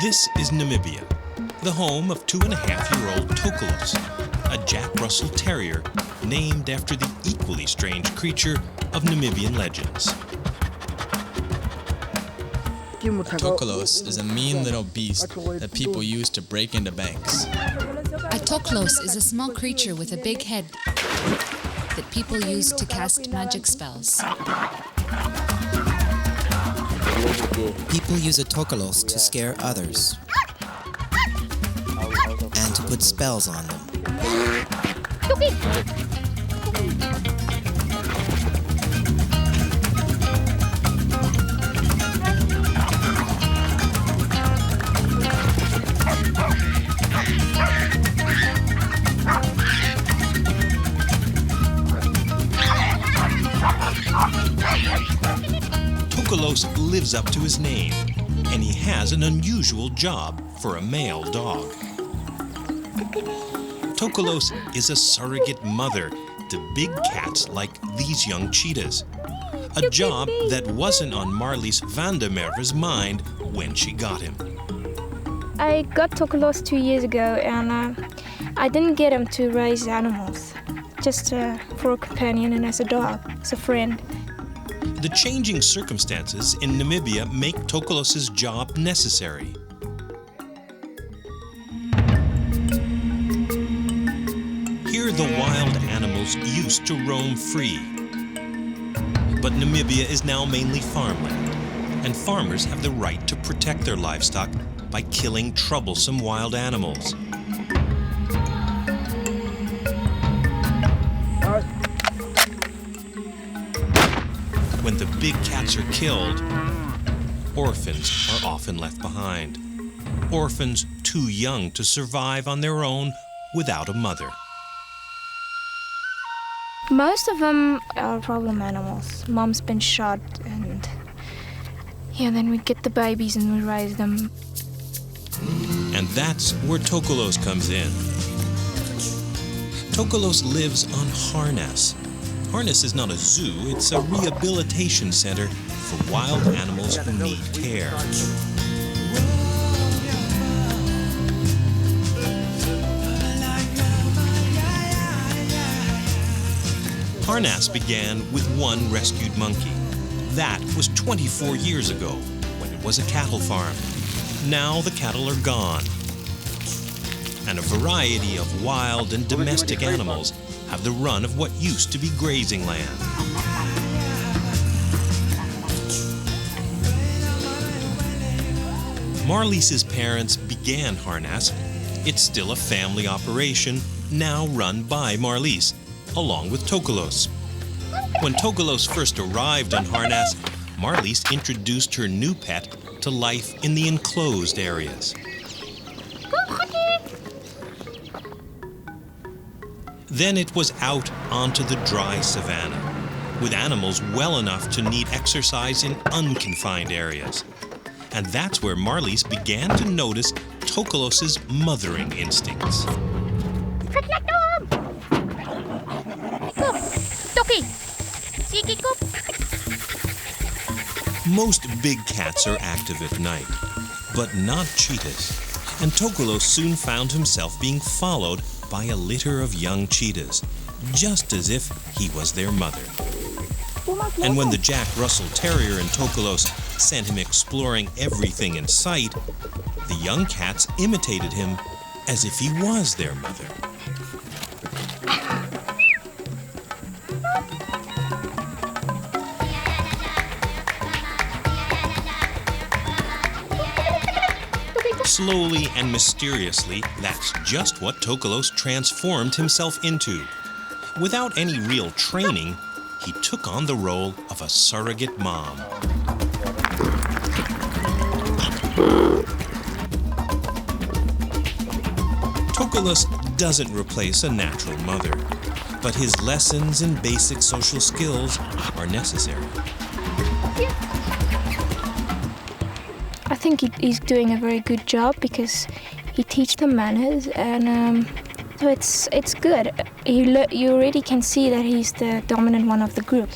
This is Namibia, the home of 2.5-year-old Tokkolos, a Jack Russell Terrier named after the equally strange creature of Namibian legends. Tokkolos is a mean little beast that people use to break into banks. A Tokkolos is a small creature with a big head that people use to cast magic spells. People use a Tokkolos to scare others and to put spells on them. Tokkolos lives up to his name, and he has an unusual job for a male dog. Tokkolos is a surrogate mother to big cats like these young cheetahs, a job that wasn't on Marlies van der Merwe's mind when she got him. I got Tokkolos 2 years ago, and I didn't get him to raise animals, just for a companion and as a dog, as a friend. The changing circumstances in Namibia make Tokkolos's job necessary. Here the wild animals used to roam free. But Namibia is now mainly farmland, and farmers have the right to protect their livestock by killing troublesome wild animals. When the big cats are killed, orphans are often left behind. Orphans too young to survive on their own without a mother. Most of them are problem animals. Mom's been shot, and then we get the babies and we raise them. And that's where Tokkolos comes in. Tokkolos lives on Harness. Harness is not a zoo, it's a rehabilitation center for wild animals who need care. Harness began with one rescued monkey. That was 24 years ago, when it was a cattle farm. Now the cattle are gone, and a variety of wild and domestic animals have the run of what used to be grazing land. Marlies' parents began Harness. It's still a family operation, now run by Marlies, along with Tokkolos. When Tokkolos first arrived on Harness, Marlies introduced her new pet to life in the enclosed areas. Then it was out onto the dry savanna, with animals well enough to need exercise in unconfined areas. And that's where Marlies began to notice Tokkolos's mothering instincts. Most big cats are active at night, but not cheetahs. And Tokkolos soon found himself being followed by a litter of young cheetahs, just as if he was their mother. And when the Jack Russell Terrier and Tokkolos sent him exploring everything in sight, the young cats imitated him as if he was their mother. Slowly and mysteriously, that's just what Tokkolos transformed himself into. Without any real training, he took on the role of a surrogate mom. Tokkolos doesn't replace a natural mother, but his lessons in basic social skills are necessary. I think he's doing a very good job because he teaches them manners, and so it's good. You already can see that he's the dominant one of the group,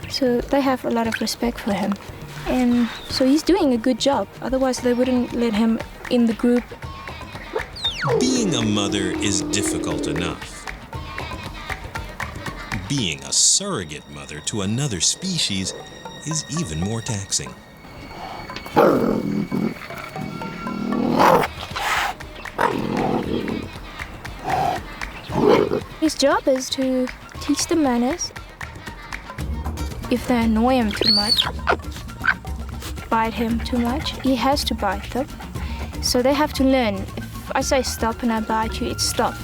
so they have a lot of respect for him, and so he's doing a good job. Otherwise, they wouldn't let him in the group. Being a mother is difficult enough. Being a surrogate mother to another species is even more taxing. His job is to teach them manners. If they annoy him too much, bite him too much, he has to bite them. So they have to learn. If I say stop and I bite you, it's stopped.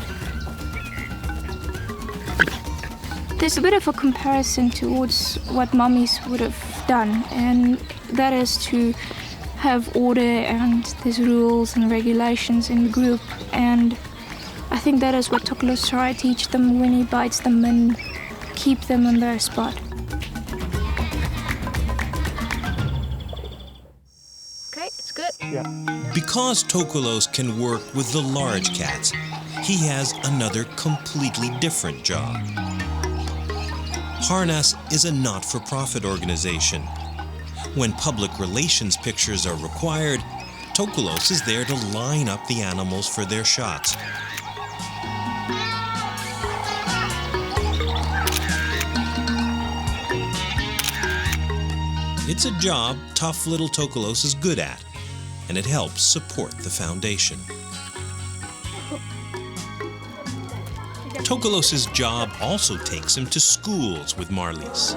There's a bit of a comparison towards what mummies would have done, and that is to have order and there's rules and regulations in the group, and I think that is what Tokkolos tries to teach them when he bites them and keep them on their spot. Okay, it's good. Yeah. Because Tokkolos can work with the large cats, he has another completely different job. Harnas is a not-for-profit organization. When public relations pictures are required, Tokkolos is there to line up the animals for their shots. It's a job tough little Tokkolos is good at, and it helps support the foundation. Tokkolos' job also takes him to schools with Marlies.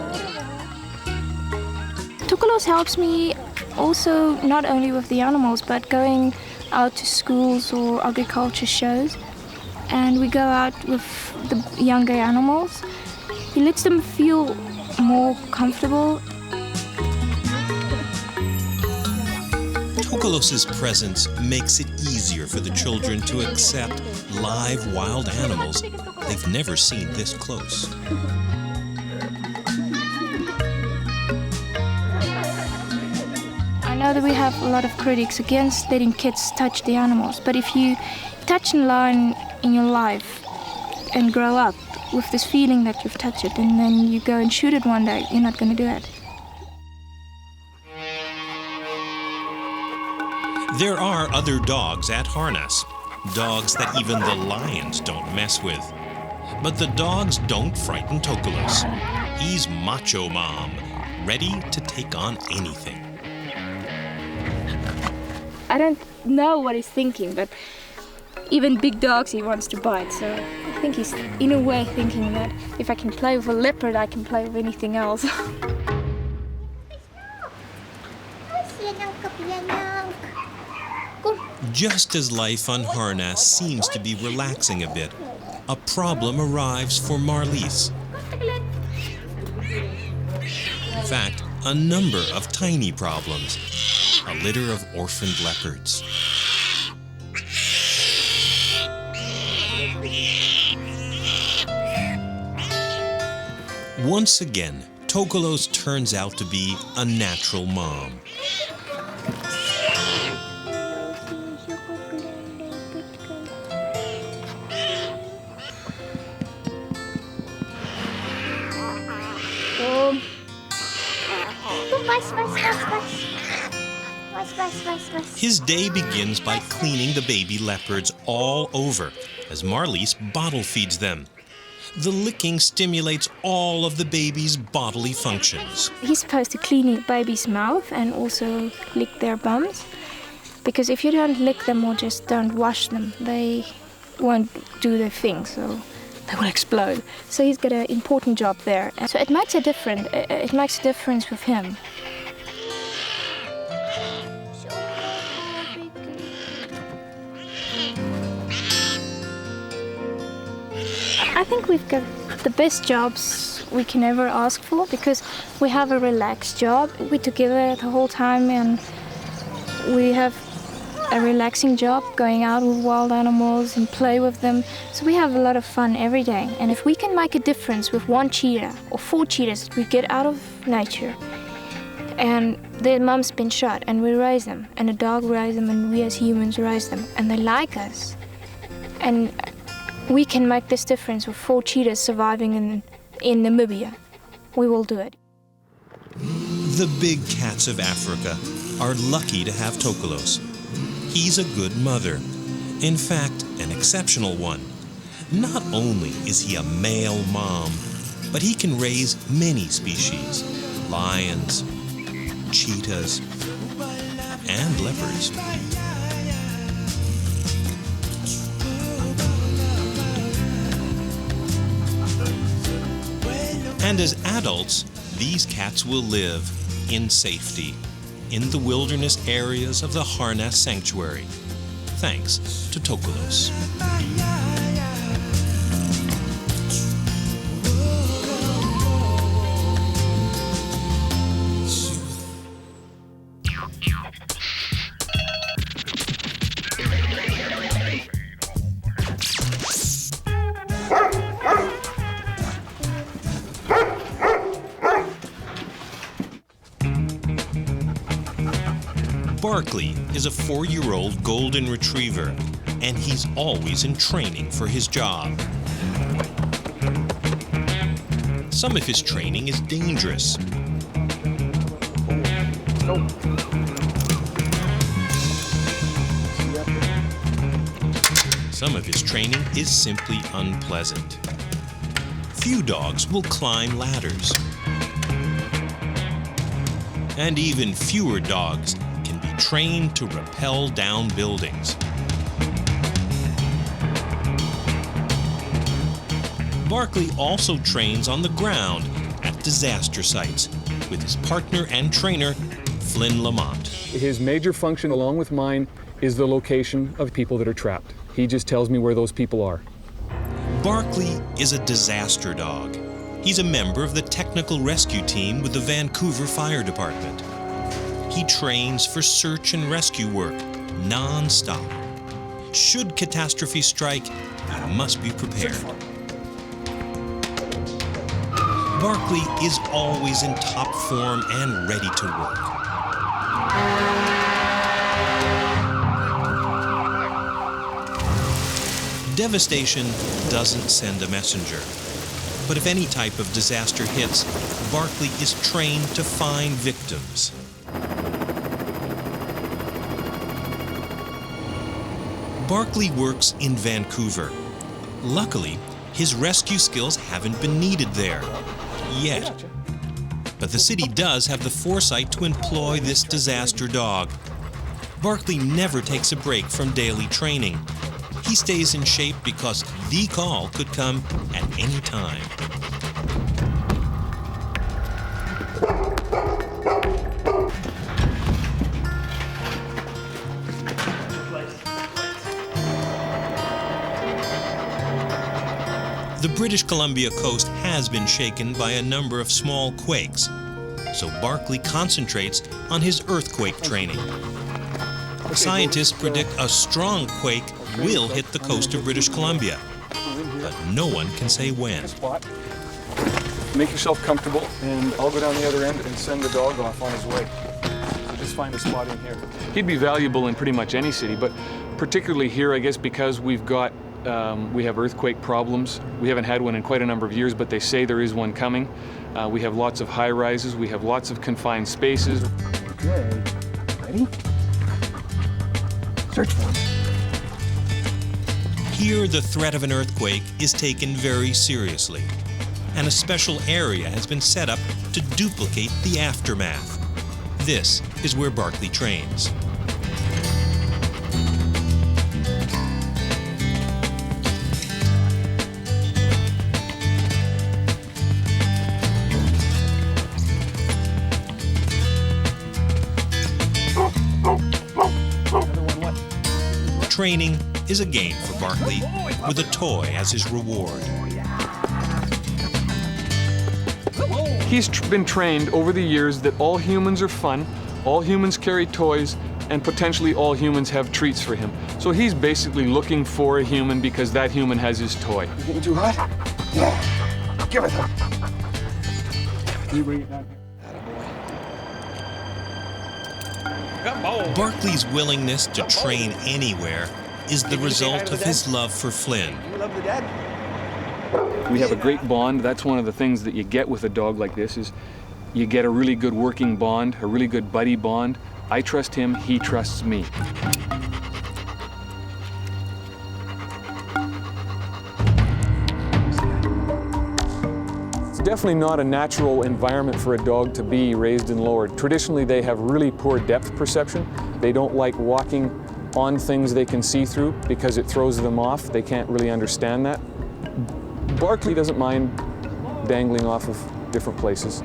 Tokkolos helps me also not only with the animals, but going out to schools or agriculture shows. And we go out with the younger animals. He lets them feel more comfortable. Tokkolos' presence makes it easier for the children to accept live wild animals they've never seen this close. I know that we have a lot of critics against letting kids touch the animals, but if you touch a lion in your life and grow up with this feeling that you've touched it, and then you go and shoot it one day, you're not going to do it. There are other dogs at Harnas, dogs that even the lions don't mess with. But the dogs don't frighten Tokkolos. He's Macho Mom, ready to take on anything. I don't know what he's thinking, but even big dogs he wants to bite, so I think he's in a way thinking that if I can play with a leopard, I can play with anything else. Just as life on Harnas seems to be relaxing a bit, a problem arrives for Marlies. In fact, a number of tiny problems. A litter of orphaned leopards. Once again, Tokkolos turns out to be a natural mom. His day begins by cleaning the baby leopards all over as Marlies bottle feeds them. The licking stimulates all of the baby's bodily functions. He's supposed to clean the baby's mouth and also lick their bums, because if you don't lick them or just don't wash them, they won't do their thing, so they will explode. So he's got an important job there. So it makes a difference. It makes a difference with him. I think we've got the best jobs we can ever ask for, because we have a relaxed job. We're together the whole time and we have a relaxing job, going out with wild animals and play with them. So we have a lot of fun every day. And if we can make a difference with one cheetah or 4 cheetahs that we get out of nature, and their mum's been shot and we raise them, and a dog raise them and we as humans raise them, and they like us, and we can make this difference with 4 cheetahs surviving in Namibia, we will do it. The big cats of Africa are lucky to have Tokkolos. He's a good mother. In fact, an exceptional one. Not only is he a male mom, but he can raise many species: lions, cheetahs, and leopards. And as adults, these cats will live in safety in the wilderness areas of the Harness Sanctuary, thanks to Tokkolos. Barkley is a 4-year-old golden retriever, and he's always in training for his job. Some of his training is dangerous. Some of his training is simply unpleasant. Few dogs will climb ladders. And even fewer dogs can be trained to rappel down buildings. Barkley also trains on the ground at disaster sites with his partner and trainer, Flynn Lamont. His major function, along with mine, is the location of people that are trapped. He just tells me where those people are. Barkley is a disaster dog. He's a member of the technical rescue team with the Vancouver Fire Department. He trains for search and rescue work non-stop. Should catastrophe strike, he must be prepared. Barkley is always in top form and ready to work. Devastation doesn't send a messenger. But if any type of disaster hits, Barkley is trained to find victims. Barkley works in Vancouver. Luckily, his rescue skills haven't been needed there, yet. But the city does have the foresight to employ this disaster dog. Barkley never takes a break from daily training. He stays in shape because the call could come at any time. The British Columbia coast has been shaken by a number of small quakes, so Barkley concentrates on his earthquake training. Scientists predict a strong quake will hit the coast of British Columbia, but no one can say when. Make yourself comfortable, and I'll go down the other end and send the dog off on his way. So just find a spot in here. He'd be valuable in pretty much any city, but particularly here, I guess, because we have earthquake problems. We haven't had one in quite a number of years, but they say there is one coming. We have lots of high rises. We have lots of confined spaces. Okay, ready? Search for him. Here, the threat of an earthquake is taken very seriously, and a special area has been set up to duplicate the aftermath. This is where Barkley trains. Training is a game for Barkley, with a toy as his reward. He's been trained over the years that all humans are fun, all humans carry toys, and potentially all humans have treats for him. So he's basically looking for a human because that human has his toy. You getting too hot? Yeah. Give it up. Can you bring it down here? Barkley's willingness to train anywhere is the result of his love for Flynn. You love the dad? We have a great bond. That's one of the things that you get with a dog like this is you get a really good working bond, a really good buddy bond. I trust him, he trusts me. definitely not a natural environment for a dog to be raised and lowered. Traditionally, they have really poor depth perception. They don't like walking on things they can see through because it throws them off. They can't really understand that. Barkley doesn't mind dangling off of different places.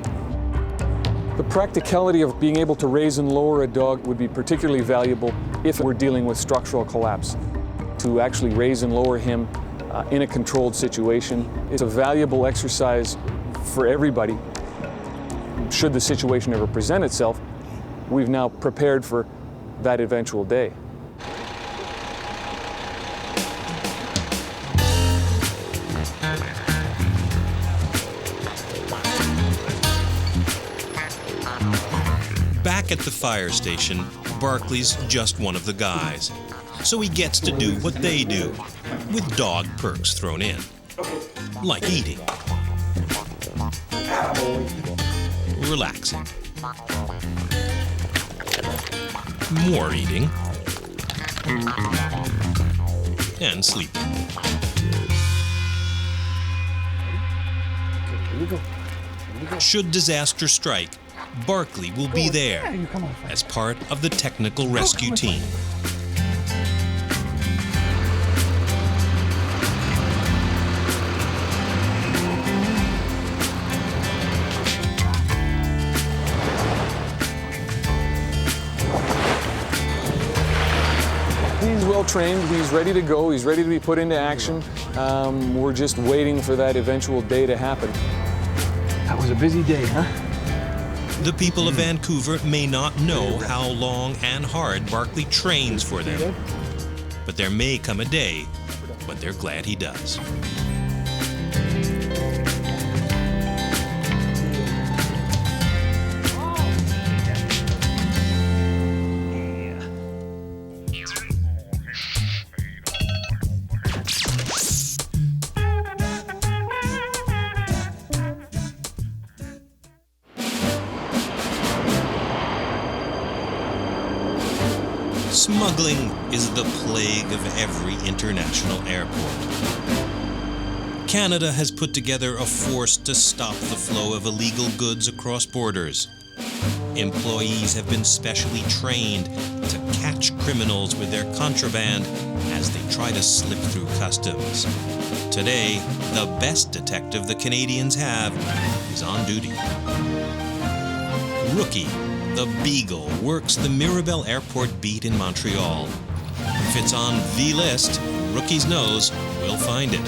The practicality of being able to raise and lower a dog would be particularly valuable if we're dealing with structural collapse. To actually raise and lower him in a controlled situation is a valuable exercise for everybody. Should the situation ever present itself, we've now prepared for that eventual day. Back at the fire station, Barkley's just one of the guys, so he gets to do what they do, with dog perks thrown in, like eating, relaxing, more eating, and sleeping. Should disaster strike, Barkley will be there as part of the technical rescue team. He's well trained, he's ready to go, he's ready to be put into action. We're just waiting for that eventual day to happen. That was a busy day, huh? The people of Vancouver may not know how long and hard Barkley trains for them, but there may come a day when they're glad he does. Smuggling is the plague of every international airport. Canada has put together a force to stop the flow of illegal goods across borders. Employees have been specially trained to catch criminals with their contraband as they try to slip through customs. Today, the best detective the Canadians have is on duty. Rookie, the beagle, works the Mirabel airport beat in Montreal. If it's on the list, Rookie's nose will find it.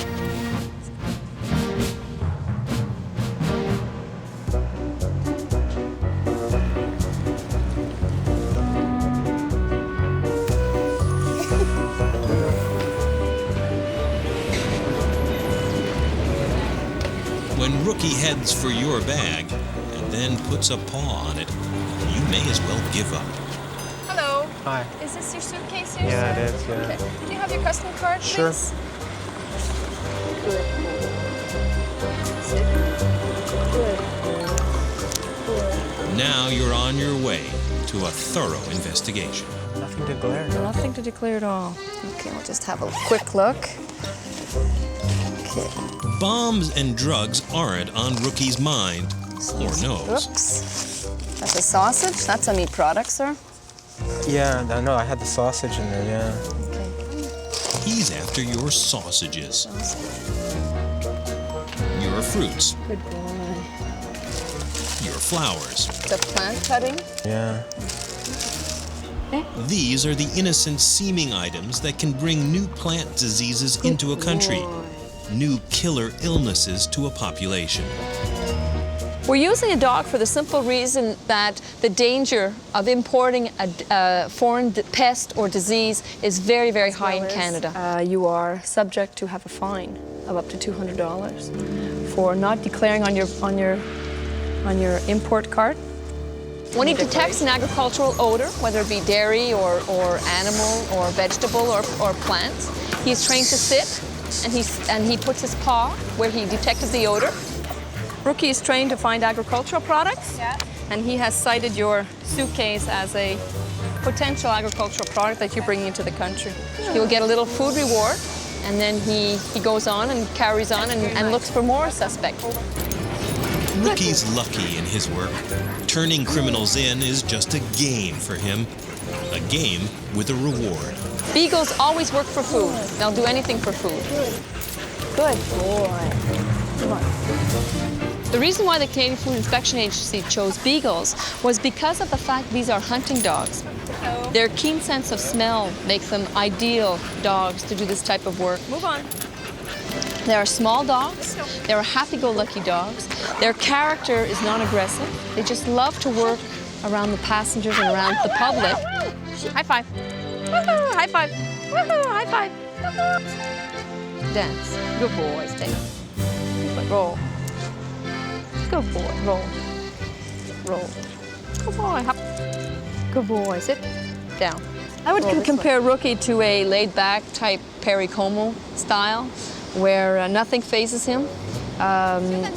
When Rookie heads for your bag and then puts a paw on it, you may as well give up. Hello. Hi. Is this your suitcase here? Yeah, it is, yeah. Okay. Do you have your custom card, please? Sure. Good. Now you're on your way to a thorough investigation. Nothing to declare. Nothing to declare at all. Okay, we'll just have a quick look. Okay. Bombs and drugs aren't on Rookie's mind or nose. Oops. That's a sausage? That's a meat product, sir? Yeah, I know. I had the sausage in there, yeah. Okay. He's after your sausages, your fruits, Good boy. your flowers. The plant cutting? Yeah. These are the innocent-seeming items that can bring new plant diseases into a country, new killer illnesses to a population. We're using a dog for the simple reason that the danger of importing a foreign pest or disease is very, very high in Canada. You are subject to have a fine of up to $200 for not declaring on your import card. When he detects an agricultural odor, whether it be dairy or animal or vegetable or plant, he's trained to sit and he puts his paw where he detected the odor. Rookie is trained to find agricultural products, and he has cited your suitcase as a potential agricultural product that you're bringing into the country. He will get a little food reward, and then he goes on and carries on and looks for more suspects. Rookie's lucky in his work. Turning criminals in is just a game for him. A game with a reward. Beagles always work for food. They'll do anything for food. Good boy. Come on. The reason why the Canadian Food Inspection Agency chose beagles was because of the fact these are hunting dogs. Their keen sense of smell makes them ideal dogs to do this type of work. Move on. They are small dogs. They're happy-go-lucky dogs. Their character is non-aggressive. They just love to work around the passengers and around the public. High five. Woohoo! High five. Woohoo! High five. Dance. Good boy. Stay. Good boy. Roll. Good boy. Roll. Roll. Good boy. Hop. Good boy. Sit down. I would compare Rookie to a laid-back type Perry Como style, where nothing phases him.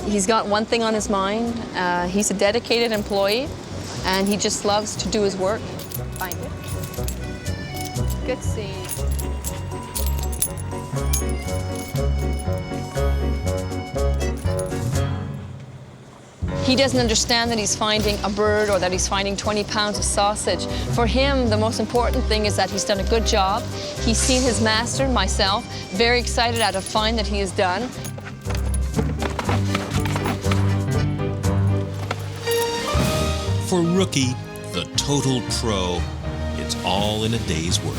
He's got one thing on his mind. He's a dedicated employee, and he just loves to do his work. Find it. Good to see you. He doesn't understand that he's finding a bird or that he's finding 20 pounds of sausage. For him, the most important thing is that he's done a good job. He's seen his master, myself, very excited at a find that he has done. For Rookie, the total pro, it's all in a day's work.